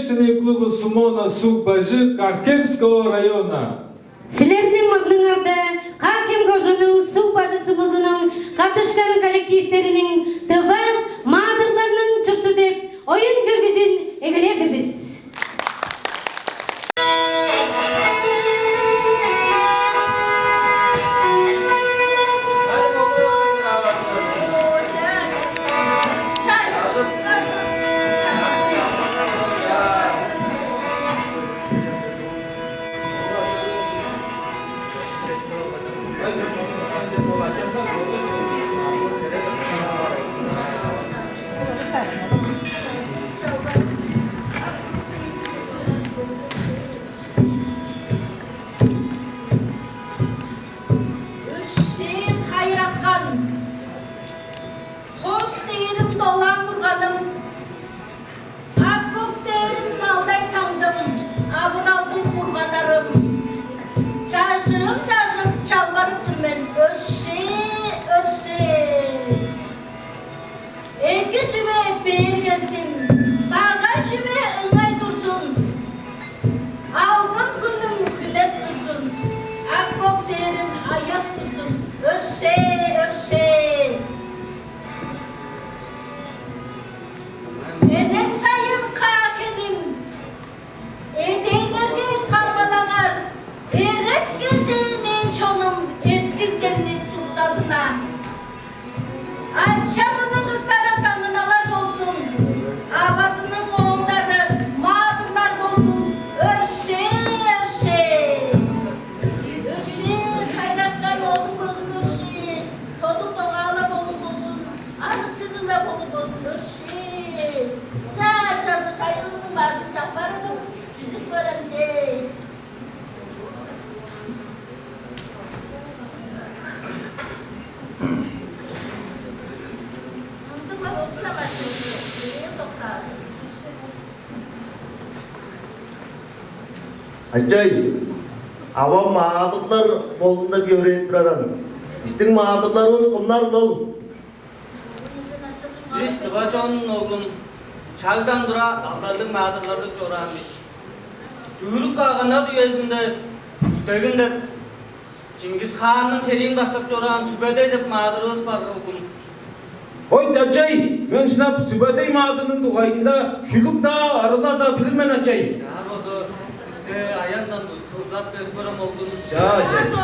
художественный клубу Сумона Сукбажи Кахемского района. Силердин мурдуңарда Кахем кожунун суу бажысыбызынын катышкан коллективдеринин тыва маадырларынын чурту деп оюн көргүзүн эгелердирбиз. Acayip. Avam mağdurlar bozunda bir öğretip aranım. İstin mağdurlarımız kumlar ol. Biz Tıvaço'nun oğlum şaldan dura dağdarlık mağdurlardık çoğranmış. Tüyürük kağına düyesinde teginde Çingiz Khan'ın seriğin başlap çoğran sübede edip mağduruz var okun. Oy acayip. Ben şuna Sübedey mağdının tuğayında şuluk da arılar da bilirmen acayip. Ya bozu işte ayandan uzat bir bölüm oldun. Ya acayip.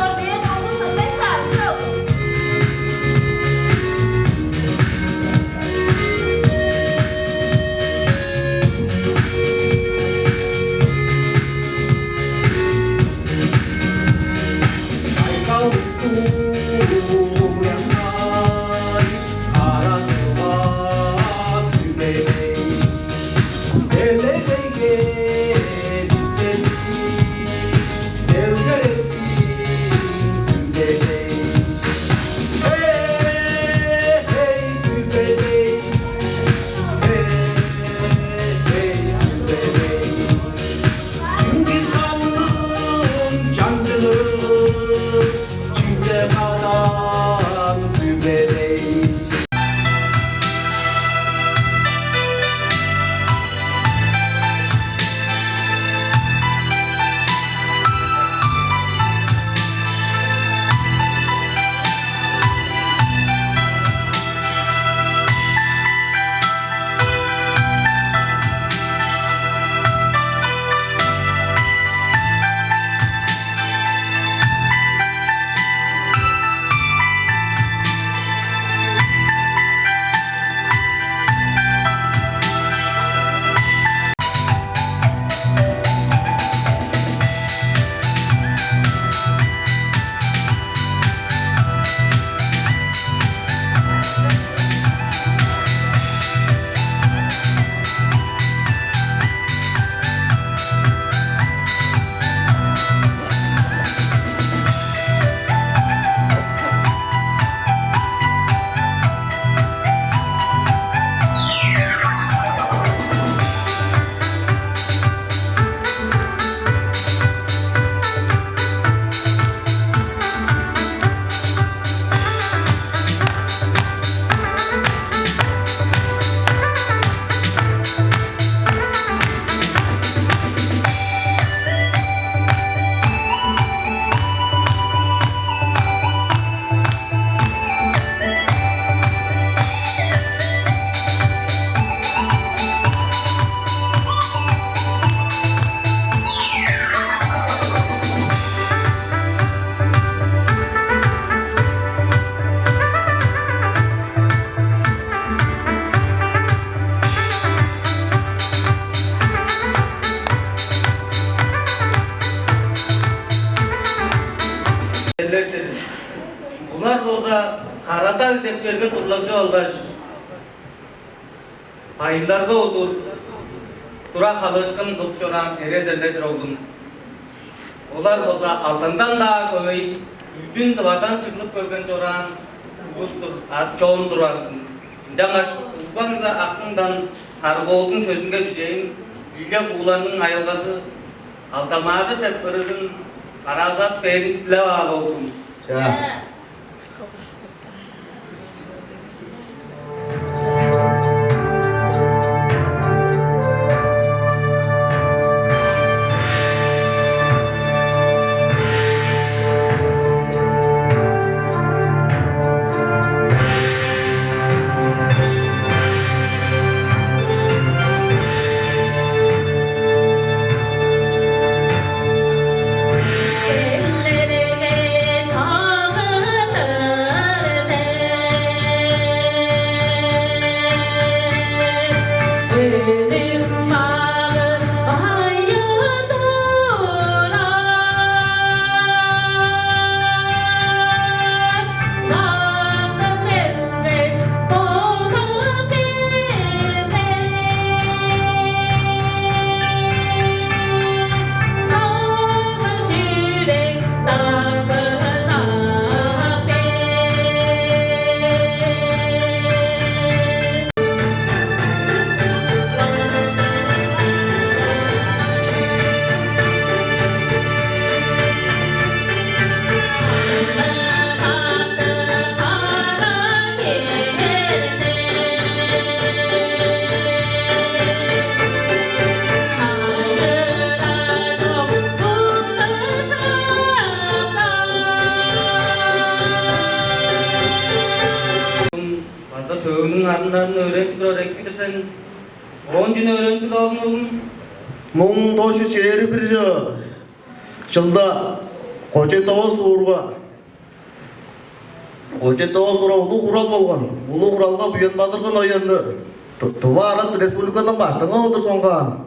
erelerdir. Bunlar bolsa Karadağ dep jerge turlakçı aldaş. Ayıllarga odur. Tura halışkın tutçoran erezerlerdir oldum. Olar bolsa altından daha köy, üydün tıvadan çıkılıp kölgen çoran ulustur, çoğun durar. Jangaş uban da aklından sargıoğlu'nun sözünde düşeyin, üyle kuğularının ayılgası altamadı dep kırızın karaldat beyin tile bağlı oldum. Tövünün ardından öğrenip gidersen 10 gün öğrenip aldın. 1921 жылда Көкшетау суырға улуу курал болгон. Улуу куралга Буян Батыргын оянды. Тыва Арат Республиканын баштыгы болду соңган.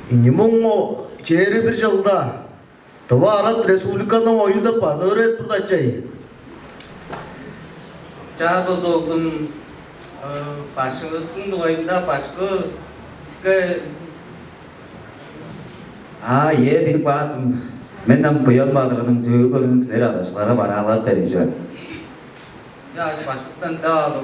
2021 жылда Тыва Арат Республиканын оюнда база өрөт бурдачай. Çağız oğlum başınızın duayında başka iske 예, bilip baktım. Menden Buyan Batırgın'ın söylediğinin sizlere adaşlara bana alat vereceğim. yaş başkasından daha oğlum.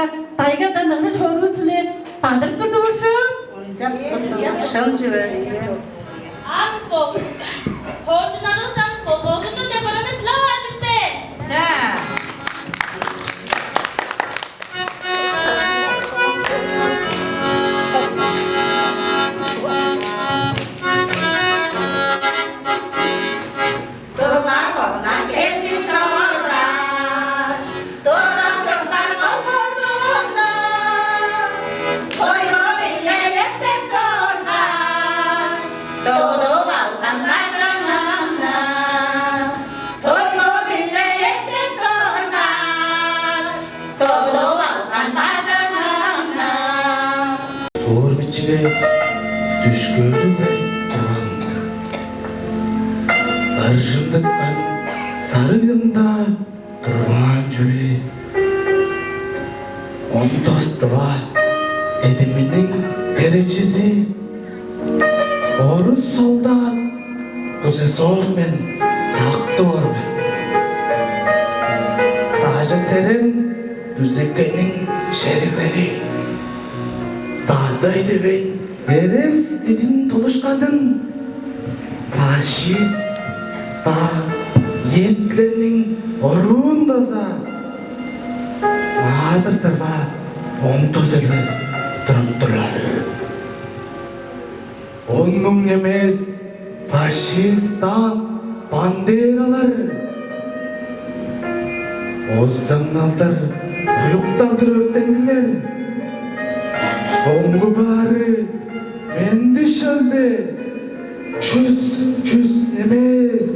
Aga tayga da nana shogu sule padar ko dursu. Ampo. Fortunarosdan kolbozunu deparanı tlavar bizde. Ja. Zor biçime düşkünle duran Arjımdıkkan sarıgında durman jüri On dostıva dediminin kereçisi Orus soldat kuze sol men saktı var men Taja serin büzekkenin şerifleri Dağdaydı ben Eres dedim toluşkadın Faşist Dağ Yiğitlerinin Orundasa Ağdır tırva On tozerler Durup durlar Onun emez Faşist dağ Banderalar O zamnalдар Uyuktалдыр örtendiler Оңғы бары менді шөлді Чүз немес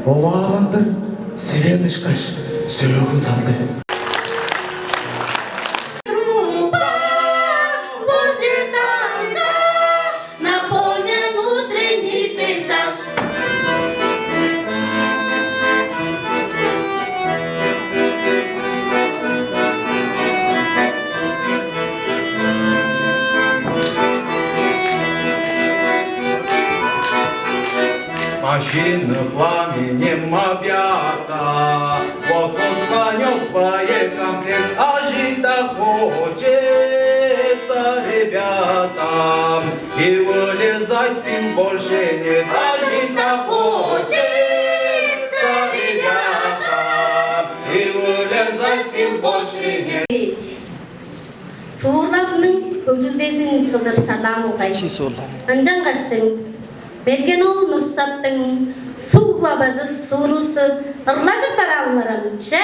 Оваландыр сирен ышқаш сөйгін салды Машины пламенем объята, вокруг конёк боекомплект, а жить-то хочется ребятам, и вылезать сил больше нет, а жить-то хочется ребятам, и вылезать сил больше нет. Soğurlarının köcüldesini kıldır şalam oğay. Ancan kaçtın. Bergen oğul Nursat'tın suğla bazı sorustu ırlacık tarallarım. Çe!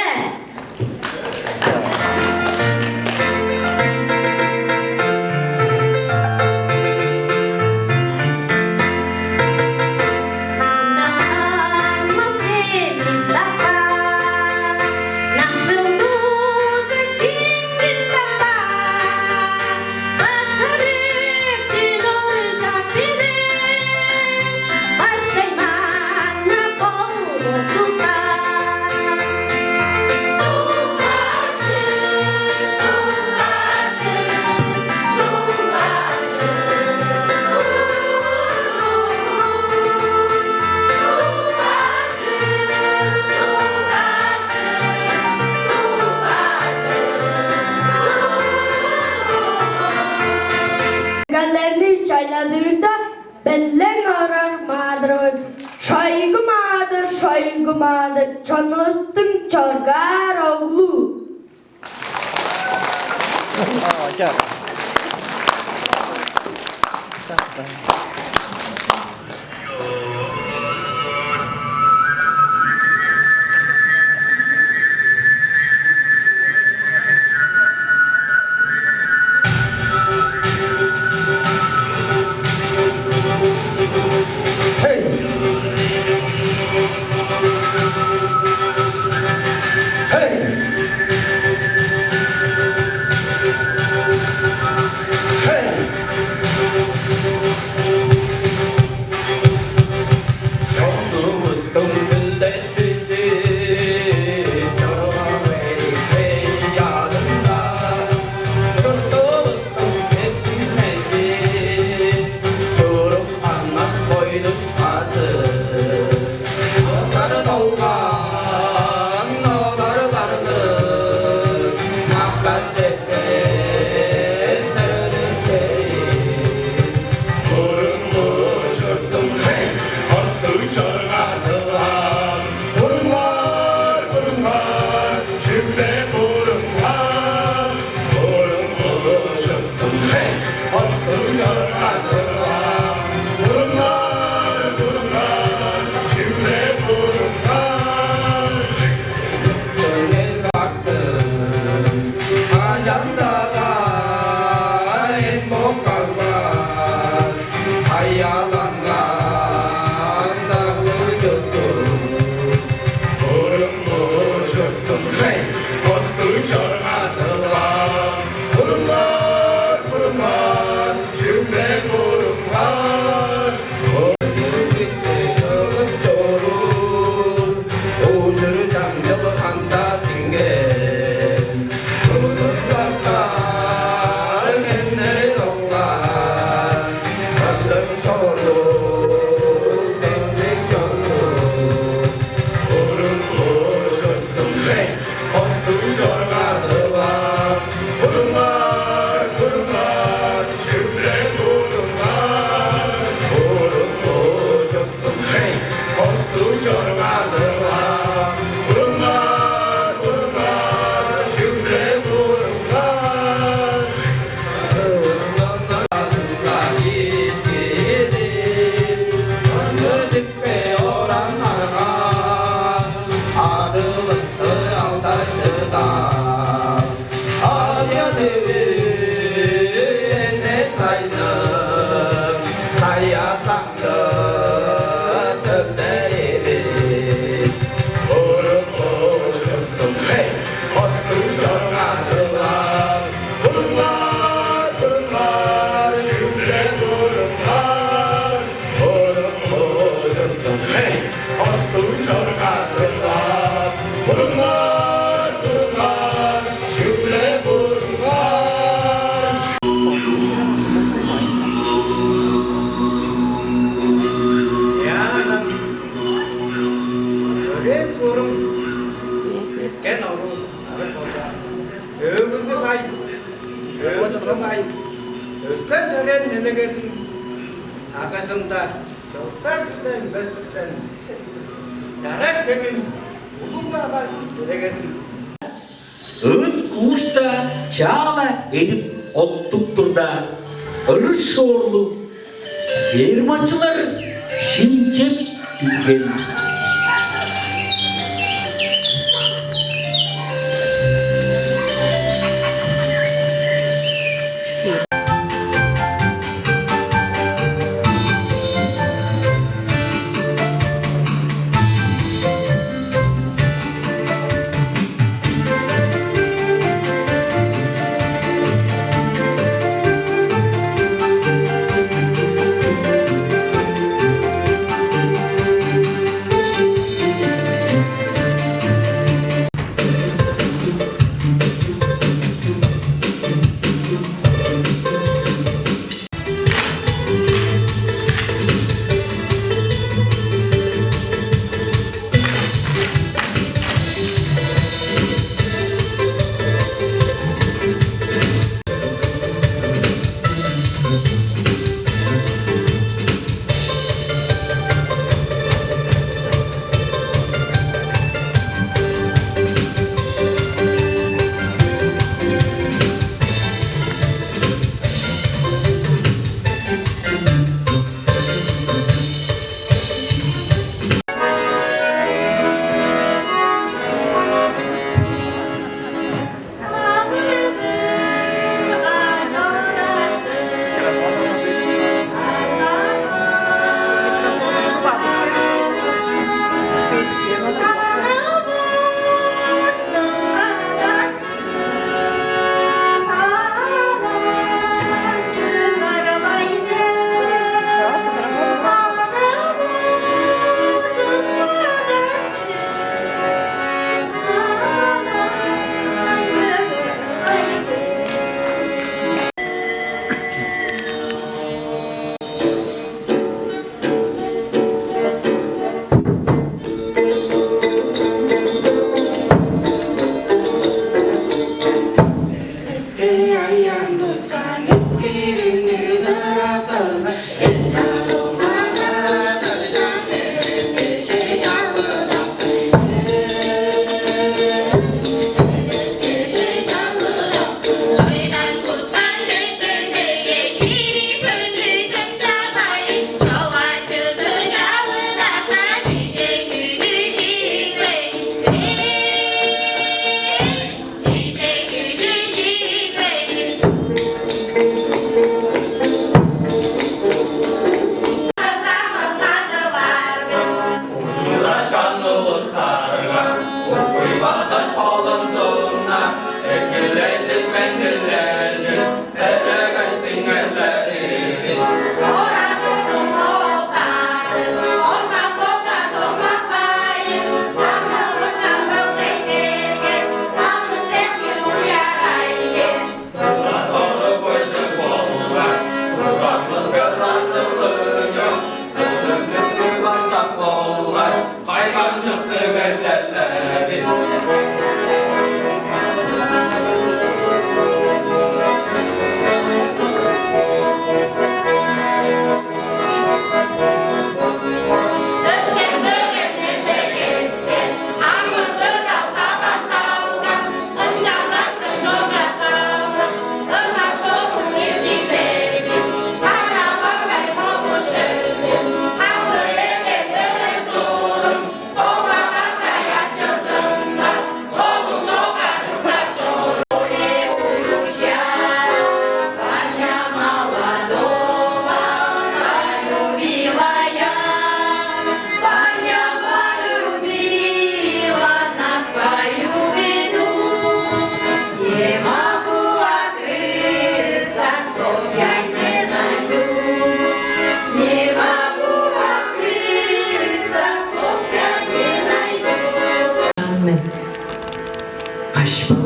Gallerini çayladığında bellen arar madroz. Şaygımadır, çanostun çorgar oğlu. Üstten tören nelegesin. Akasımda çoktan bezden. Çaraş kemin. Bulunma bak nelegesin. Öt kuşta çağla edip ottuktur da ırı şorlu fermaçılar şimcep tüken.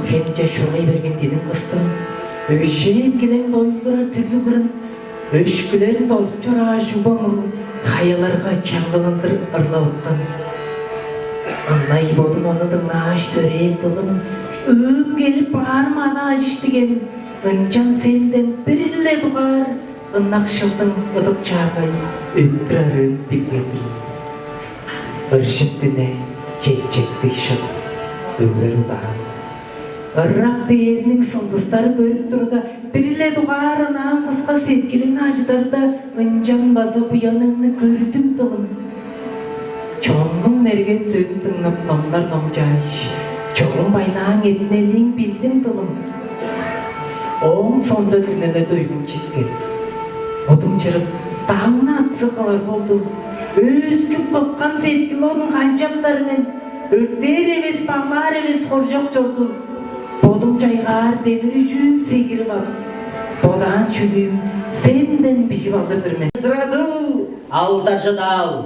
Hemce şurayı bergen dedim kıstım. Öşeyip gelen doyuldurar türlü kırın. Öşkülerin tozup çora şubamı. Kayalarga çangılındır ırlalıktan. Anlayı bodum onu da naaş töreyek kılım. Öğüm gelip bağırma naaş iştigen. ıncan senden birle duvar, ınakşıldın ıdık çağay, öttürarın bilmedin. Irşıp düne, çek dışıp, öğler udağın. Irrak değerinin sıldızları görüp durda, birle duvar anam kısqa setkilin acıdarda, ıncan bazı bu yanını gördüm dılım. Çoğunun merget sözün tınlap nomlar nomcaş, çoğun baynağın etneliğin bildim dılım. Oğun sonda tünele doygum çitken. Odum çırıp dağına atsı kalar oldu. Özküp kopkan setkili onun kancaplarının örtler eves, bağlar eves horjak çordun. Bodum çaygar demir ücüm segiri var. Bodan çülüm senden bişip aldırdır men. Sıradıl, aldaşı dal.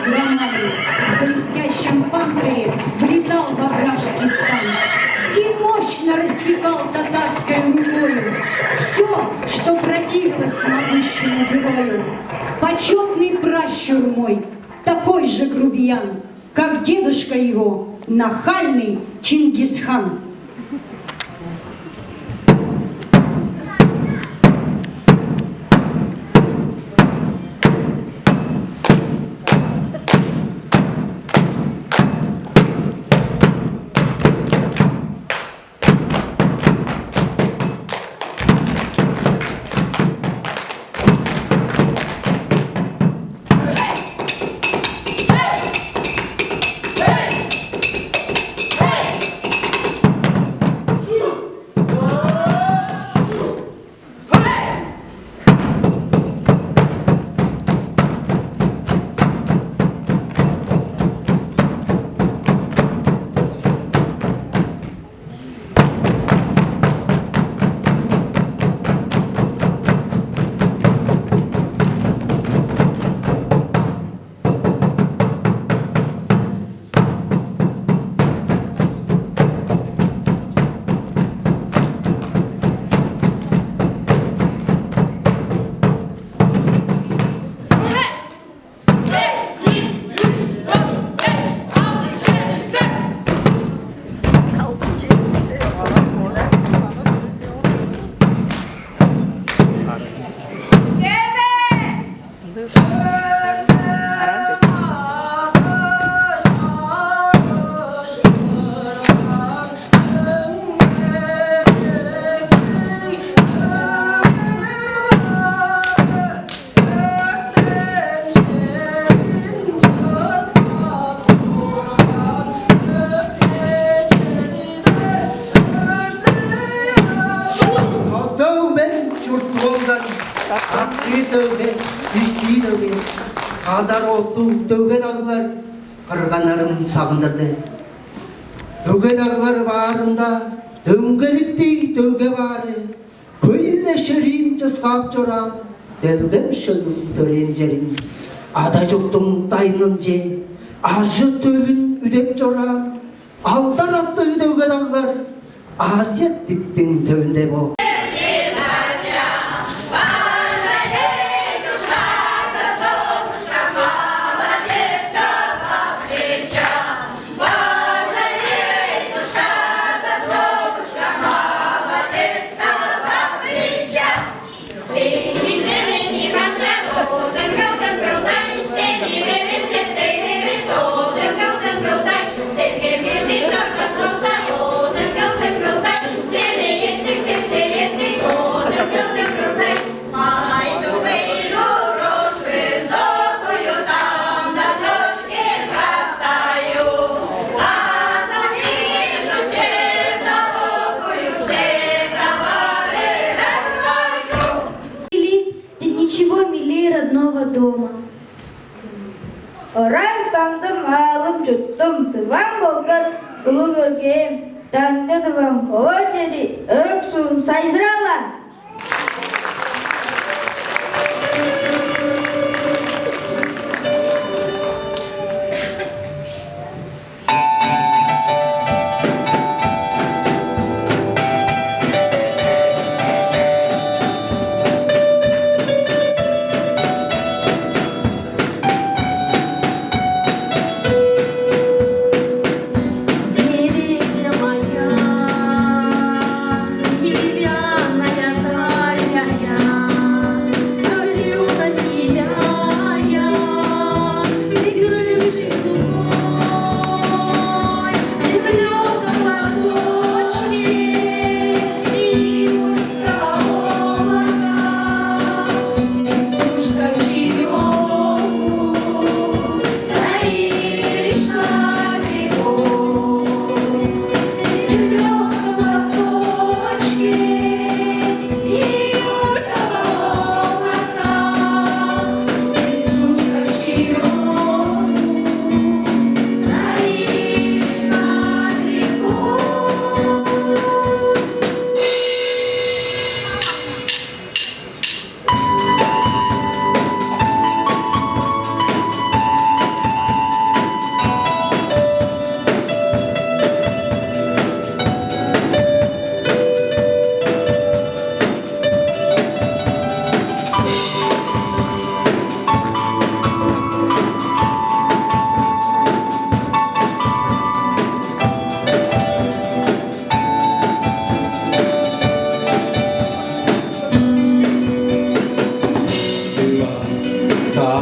громады в блестящем панцире влетал во вражеский стан и мощно рассекал татарской рукою все, что противилось могущему герою. Почетный пращур мой, такой же грубиян, как дедушка его, нахальный Чингисхан. Dögedağlar kırganlarım sağındırdı. Dögedağlar bağrında döngelikti döge varı. Köyle şerin cızgap çoran delgem şölüm törencerim. Ada жоқтың тайнынже ажы төлін үдеп çoran. Altar attı dögedağlar Азия диктің төвінде бол. Дома. Оран тандым алым жұттым, тыван болғыр, ұлы көргем, таңды тыван қола жеді, өксум сайзырала. Деревня моя,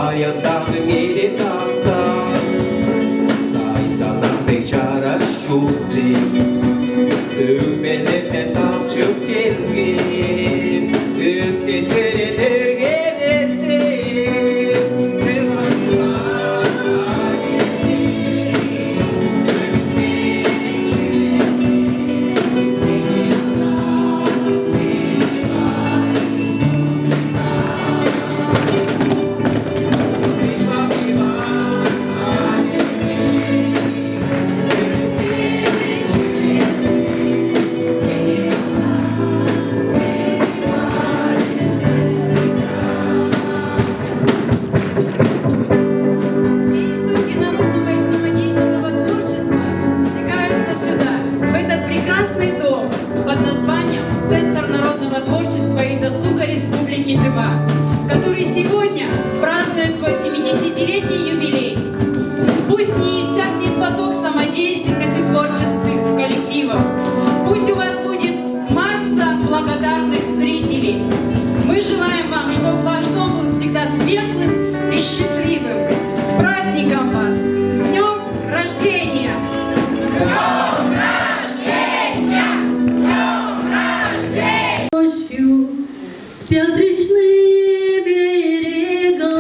баяндағы мерек таста Сайзанақтай жара шуқзи Төбелектен тамшы келген Өскен төрелерге который сегодня празднует свой 70-летний юбилей. Пусть не иссякнет поток самодеятельных и творческих коллективов. Пусть у вас будет масса благодарных зрителей. Мы желаем вам, чтобы ваш дом был всегда светлым и счастливым. С праздником вас! С днем рождения! С днем рождения! С днем рождения! Спят речные берега,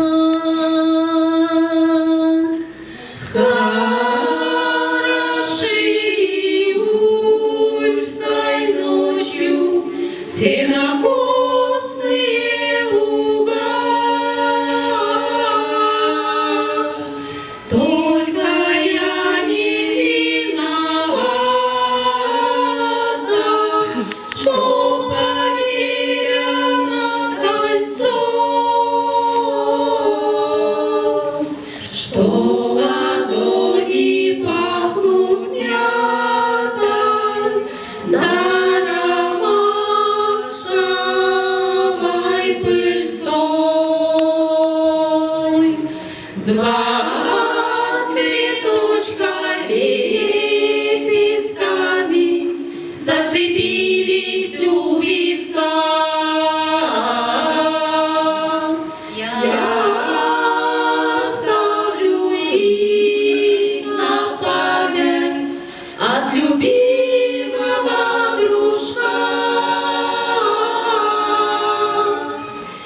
хороши июльской ночью сенокосные луга. Только я не виновата, что что ладони пахнут мятой, да ромашковой пыльцой. Два цветочка лепестками зацепились у виска. От любимого дружка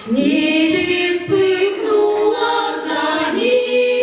не вспыхнула за ним.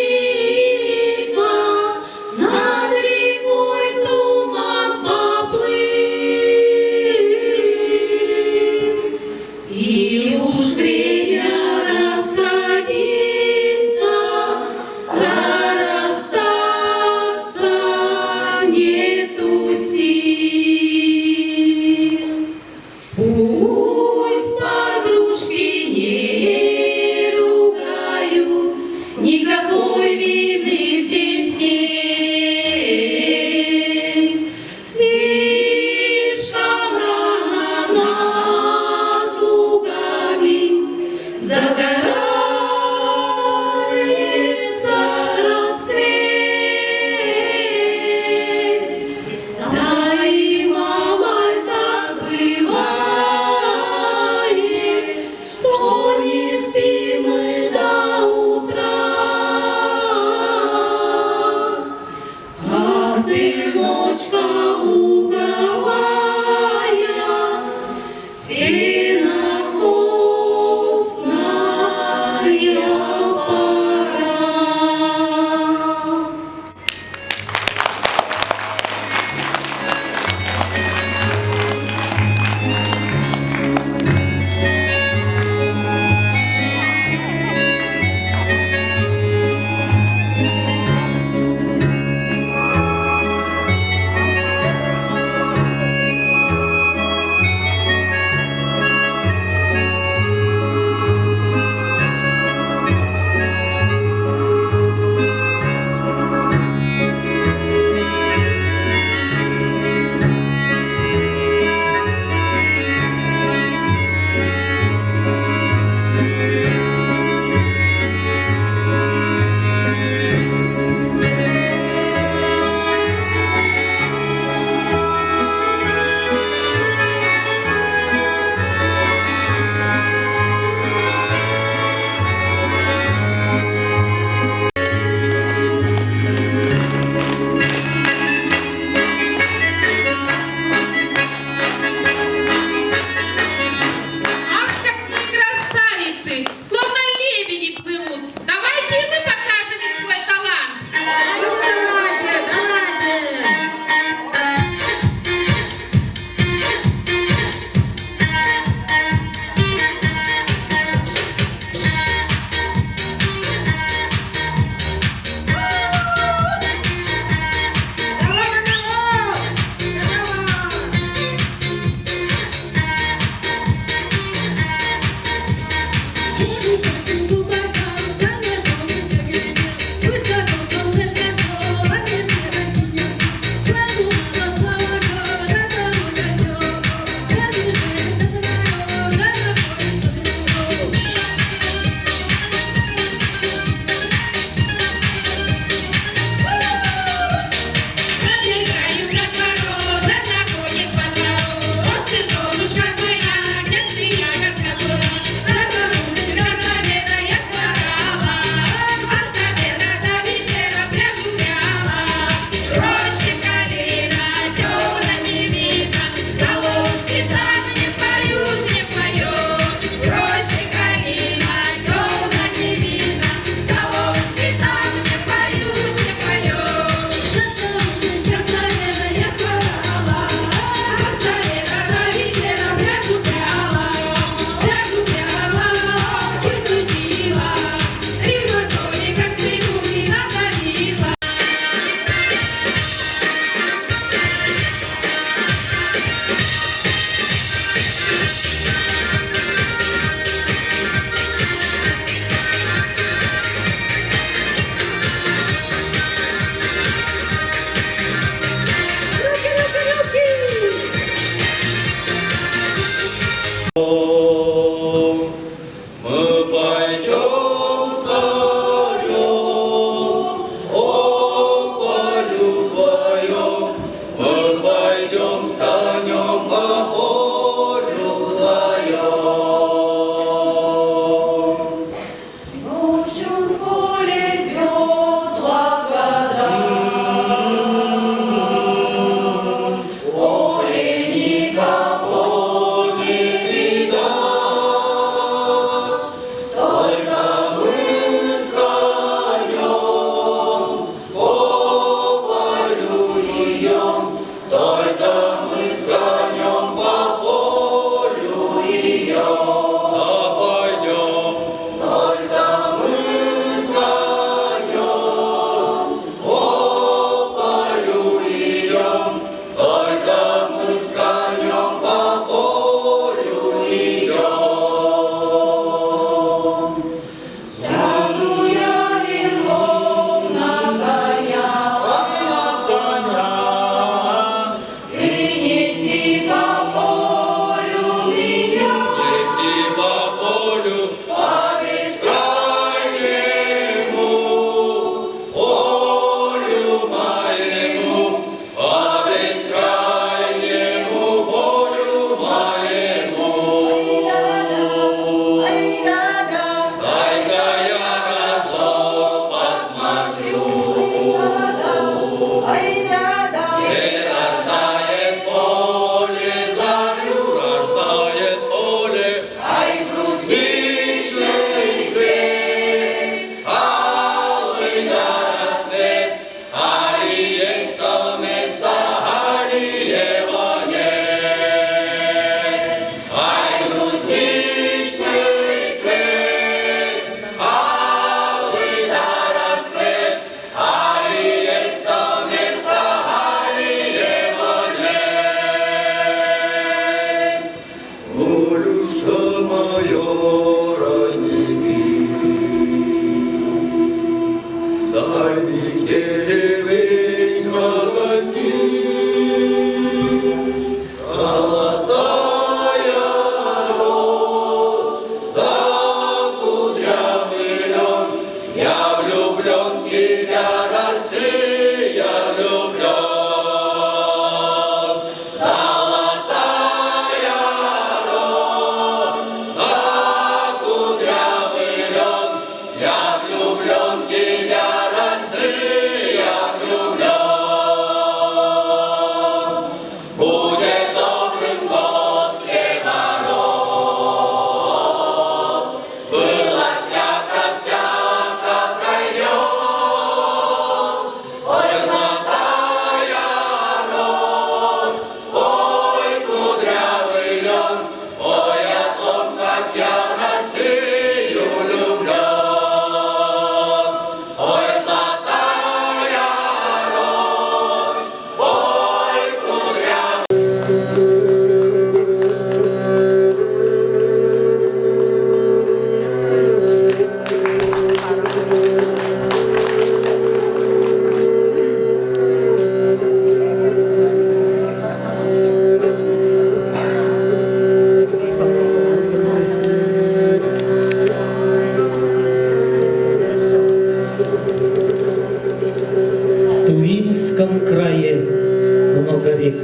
Тувинском крае много рек,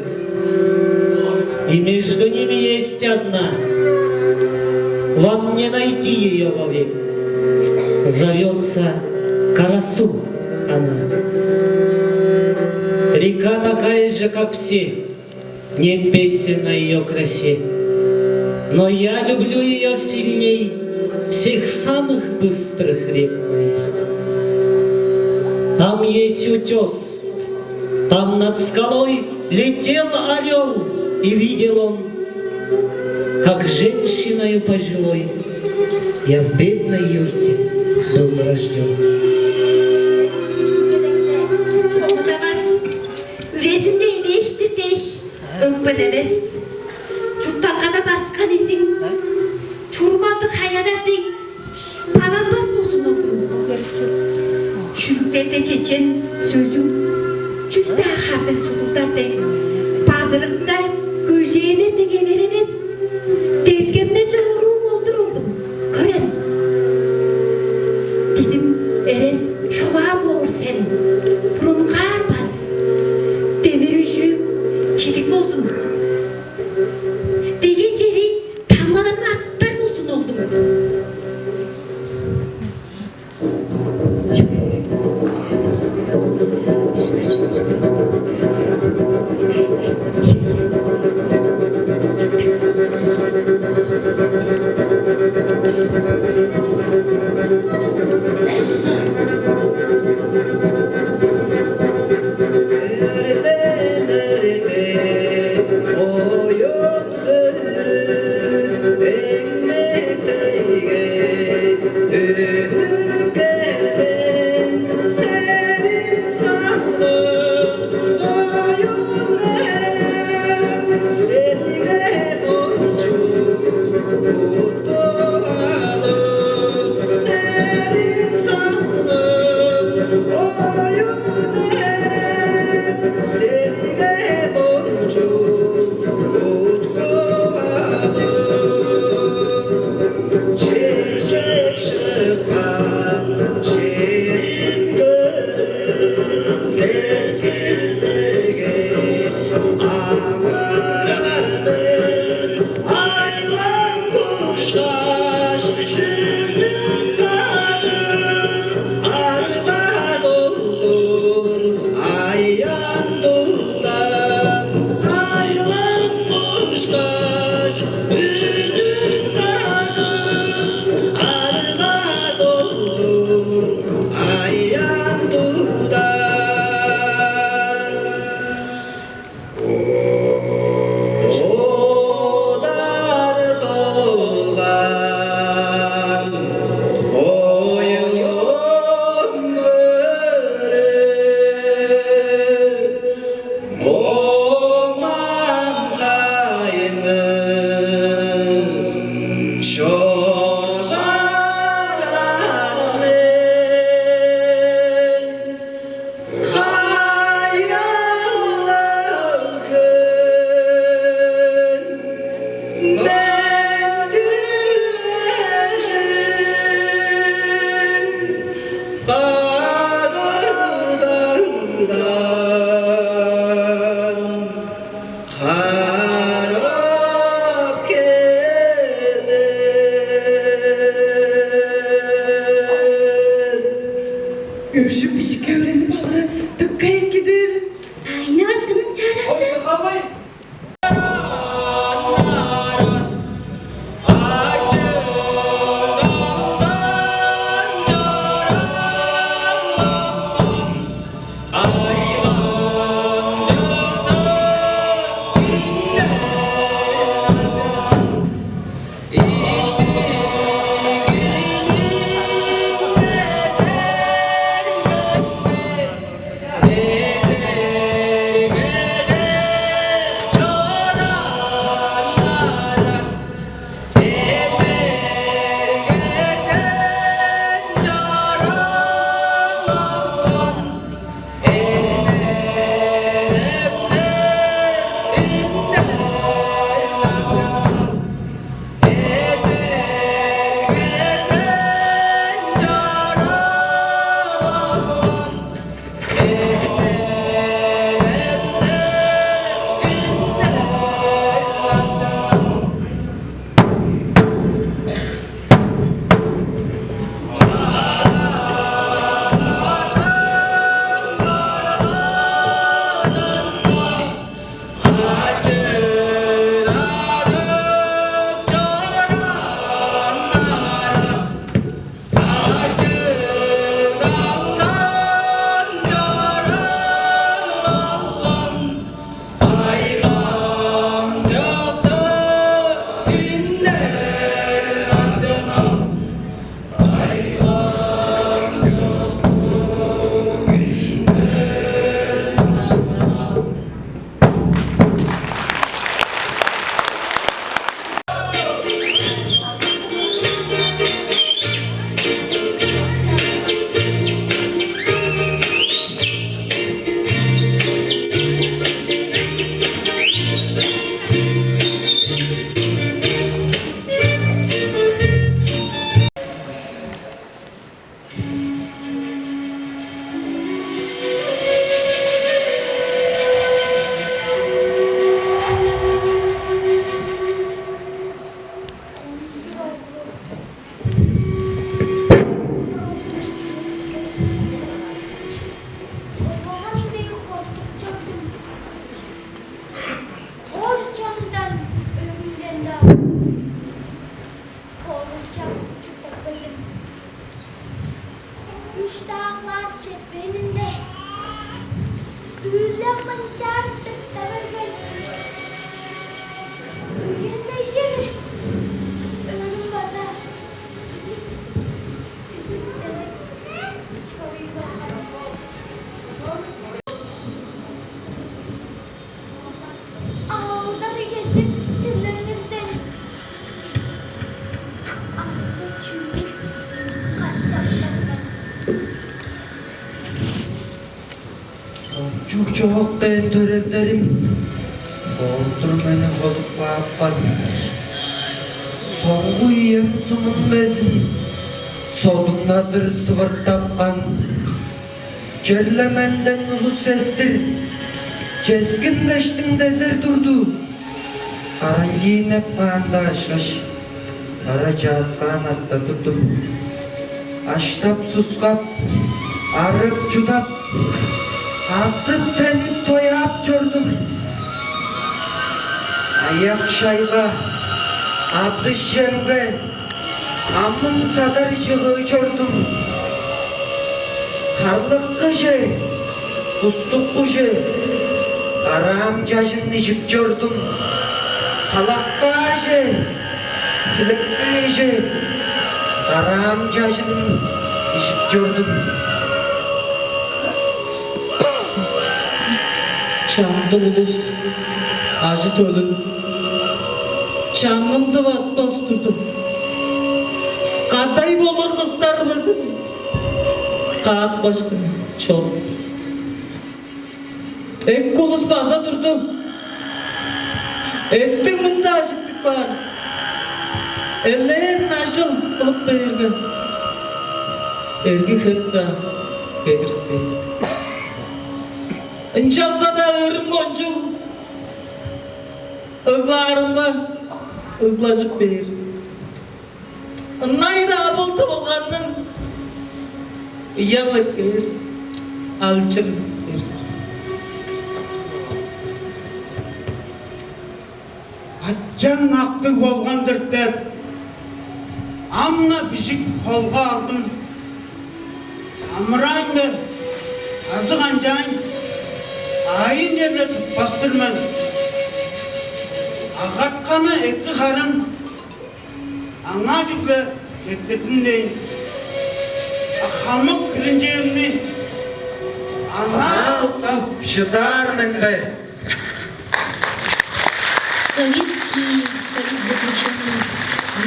и между ними есть одна. Вам не найти ее вовек. Зовется Карасу она. Река такая же, как все, нет песен на ее красе. Но я люблю ее сильней всех самых быстрых рек моих. Там есть утес, там над скалой летел орел, и видел он, как женщиною пожилой я в бедной юрте был рожден. Қолдамас, үресіндей деш, өкпедерес. Жұрттан қана басқан есің, чурманды қаядардың, паранбас болсын оғырым. Шүріктерде чечен сөзім, жүзді ақарды сұғылдарды, базырықта көжейіне деген еренес. Деткемде жылыруым олдырылдым, көрен. Дедім, әрес шоға бол сен, бұрынға арбас, демір үші чедік болсын. Деген жері тамадан аттар болсын олдым. Karab gelir. Üşüp pişik öğrenip alırı tıkkayıp gider. Ayna aşkının çaraşı. Çok den törellerim Oldur meni bolup bağıppan Soğuğu yem sumun bezin Solundadır sıvırt tapkan Cerlemenden ulu sestir Keskin geçtin dezer durdu Aran giyinep bağında şaş Ara cazgan atta tutum Aştap suskap Arıp çudap Asıp tenip toyap çördüm Ayak şayga Abdış yemge Amın sadar çığı çördüm Karlık kışı Kustuk kışı Aram cajın içip çördüm Halakta aşı Kilikte işi Aram cajın içip çördüm Çamdı ulus, acı tölün. Çamımdı vatmaz durdum. Kaday olur kızlarımızın. Kalk başladım, çok. Ek kulus baza durdum. Ettin bunda acıttık bana. Ellerin aşıl kılıp belirgen. ergi hıtta edirip beyir. Inçapsa da ırım goncu, ıglarımda ıglacıp beyir. Nayda abultu olganın yabık beyir, alçın beyir. Atcan akты bolgandır dep, amna bizik kolga aldım. Amırayın be, azı kancan, ayın yerine bastırman. Ağatkanı eki karın, ana cükle tekletin deyin. Ahamık kilinceğimni, ana Алтап шыдармын бе. Советский политзаключенный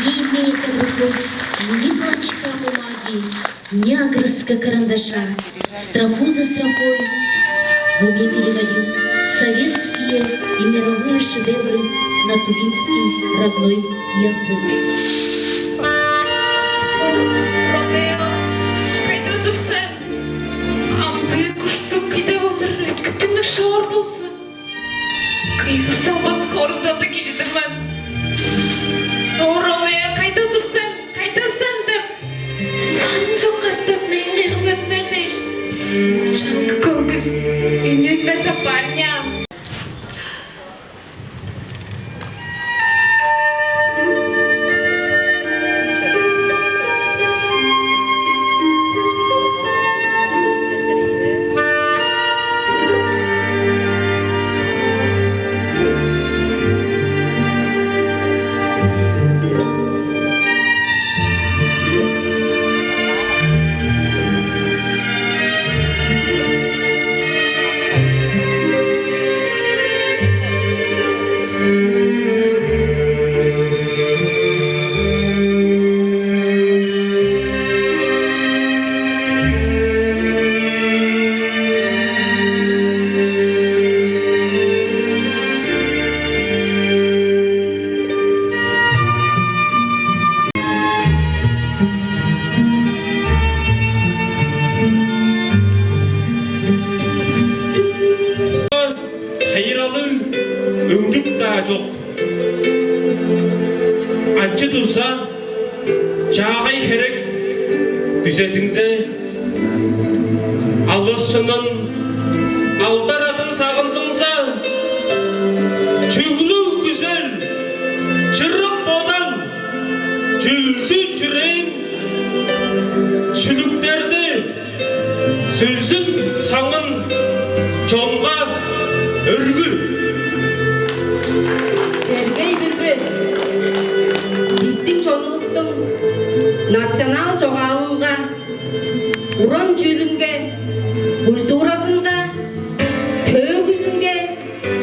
не имеет под рукой ни клочка бумаги, ни огрызка карандаша. Строфу за строфой в уме переводил советские и мировые шедевры на тувинский родной язык. Ромео, кайда тұрсың? Амдыңы күшті кайда болыр? Күттіңнің шауыр болсын. Кайғы салбас қорымдалды кешедірмін. О, Ромео, кайда тұрсың? Кайдасың деп. Сан жоқ артып мен қиғымет нердеш. Жаңғы көңгіз, үнін мәсі парнян. Açı tutsa çağay herek güzesinize alışının aldar adın sağınsınsa çüglü güzel çırık bodal çüldü çüreğin çülüklerdi sözün sağın çonga örgü. Сергей Бүрбү, биздин чонубуздун национал жоғалымга, уран жүйүлүнгө, культурасынга, төгүзүнгө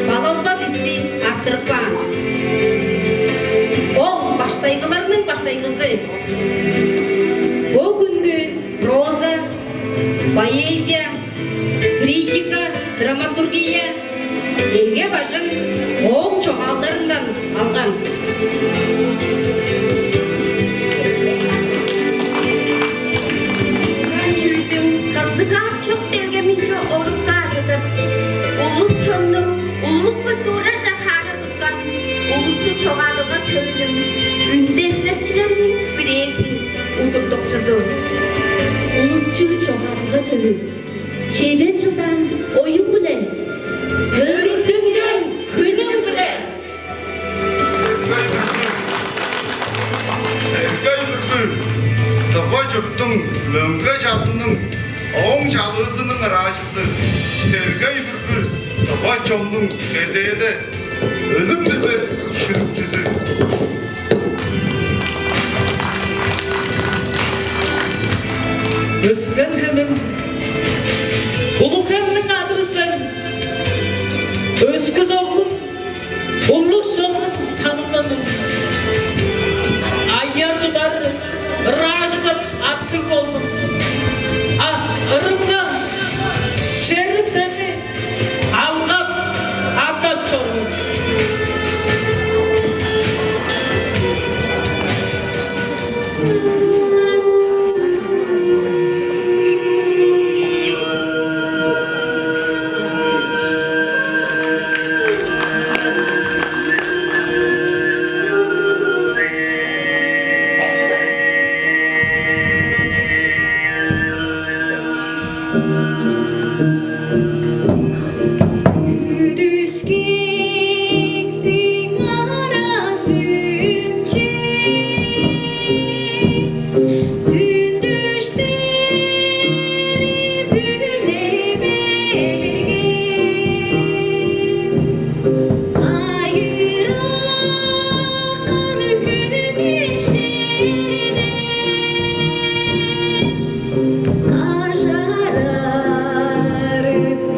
балалбас исти артырпан. Ол баштайгылардын баштайгысы. Бул күнгү проза, поэзия, критика, драматургия эге башын оң чоғалдарынан алған. Чүйдің қызыға çok делгеmince орыққа жытып, улус чонның улық культура жахары тұтқан улусты чоғадыға төнің үндесілікчілерінің біресі ұтырдық жүзі. Ulusçu çoğalga tövü, şeyden жылдан oyun bile, Төрүндүнгөн күнүң биле. Сергей Бүрбү, Тыпай жұрттың мөңгі жасының оң жалғысының рашысы Сергей Бүрбү, Тыпай чонның кезеде өлім білмес шүрік жүзі. Өскен кемім, ұлы кемнің адырысын, өскіз оғын, ұлы шоңның санынын. Айян тұдар, ражытып аттың болдым. Ырымға, шерім сәні, алғап, аттап чорым. Üdüskektin arasınca dün düşteli büne bergen ayırakan güneşine kaşararıp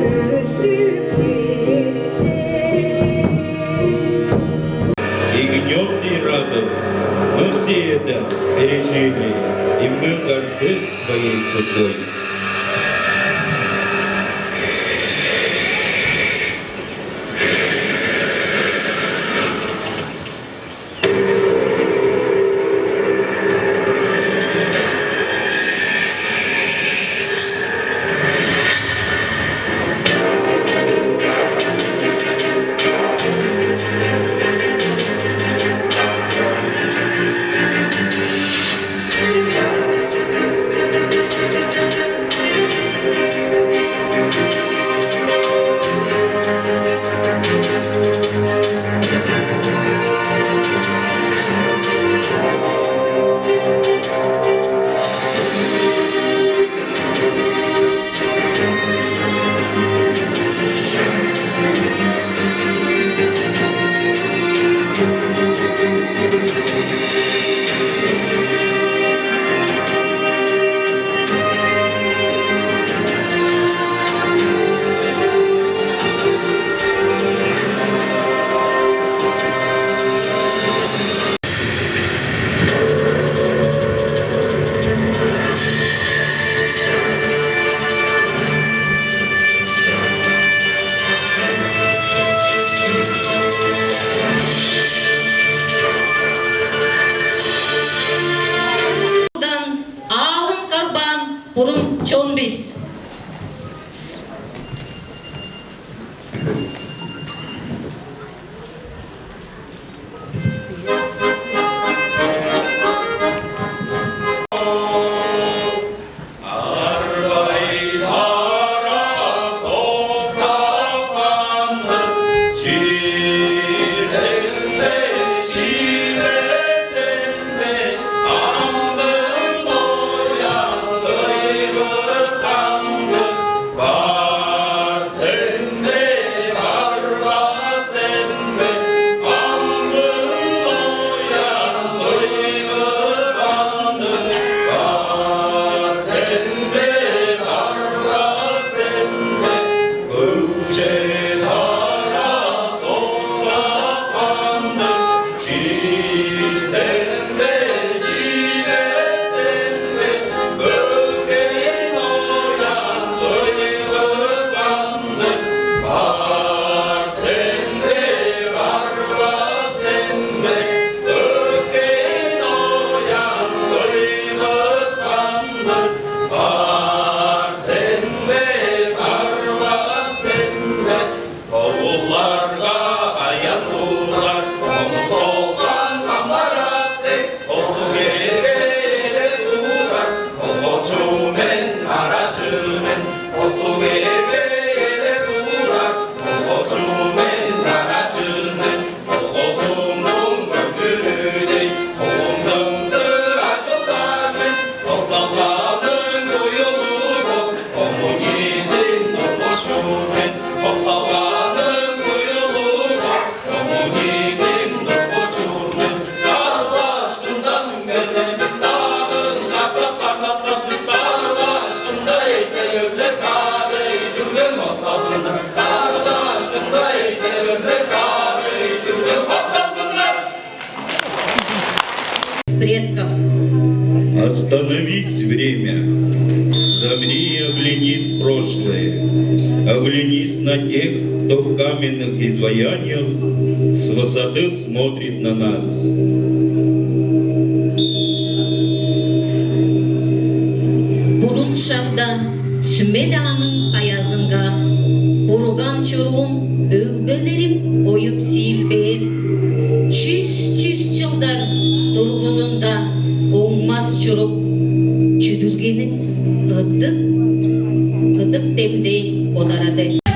köstüp gelse. И гнет и радость, мы все это пережили, и мы горды своей судьбой. Ağın kalban burun çon biz. Предков. Остановись, время, замри и оглянись в прошлое, оглянись на тех, кто в каменных изваяниях с высоты смотрит на нас. Burun şağda Sümeda'nın ayazınga Burugan çurgun ögbelerim oyup silben Çüz çılдар durguzunda Olmaz çuruk Çüdülgenin ıddık demdi odaradı.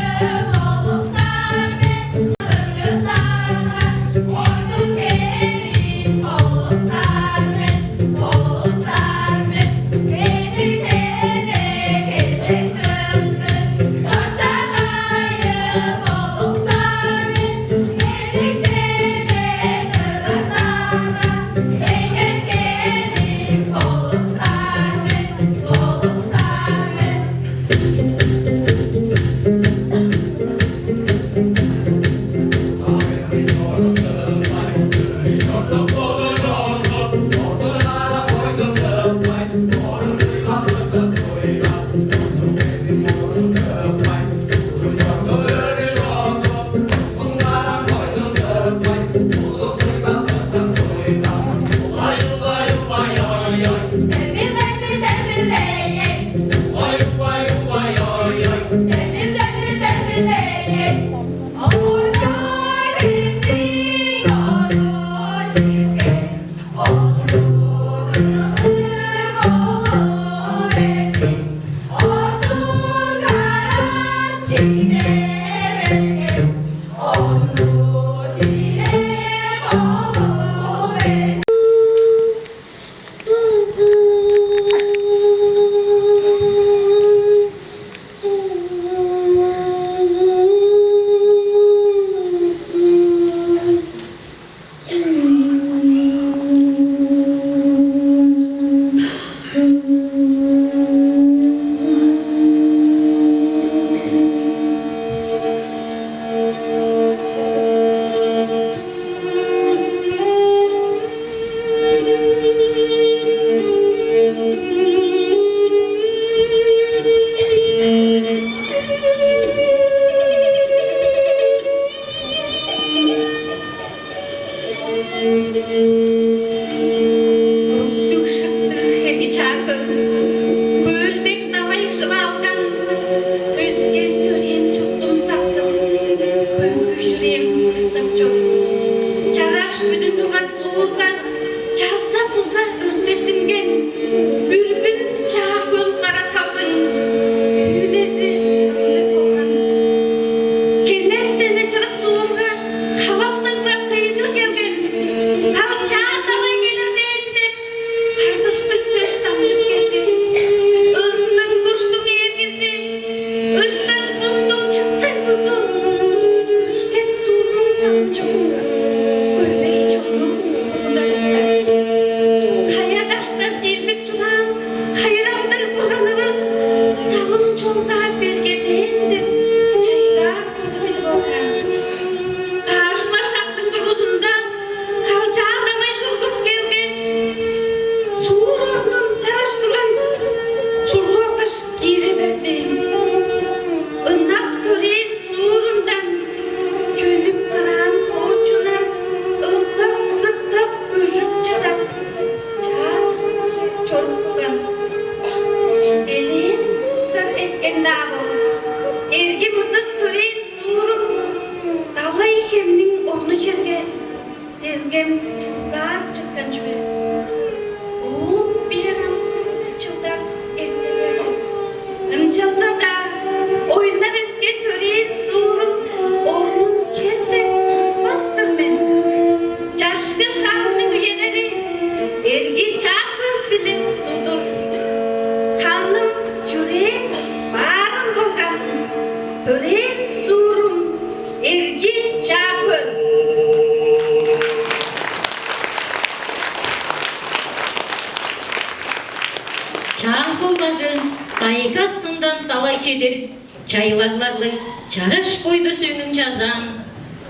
Çaylaklарлы чараш бойды сүйнің жазан,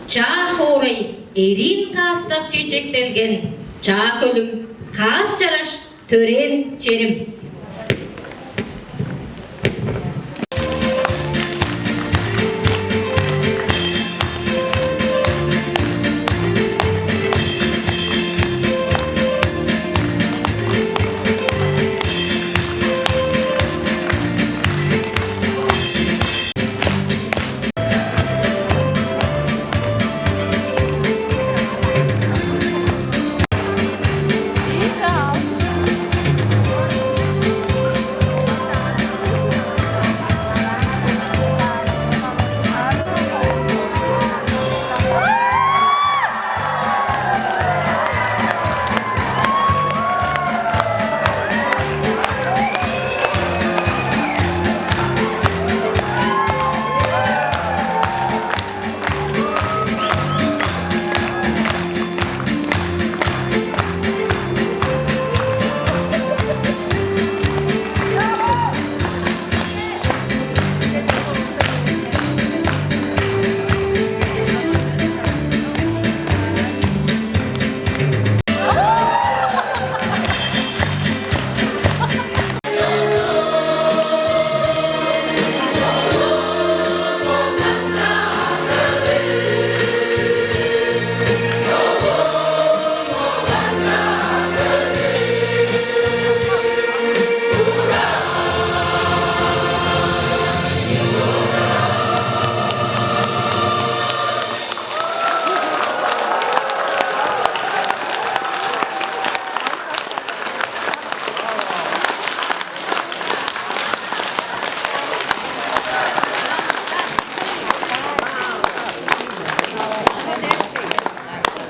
чақ орай ерин қастап чечектелген, чақ өлім, қас чараш төрен черім.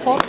Sport.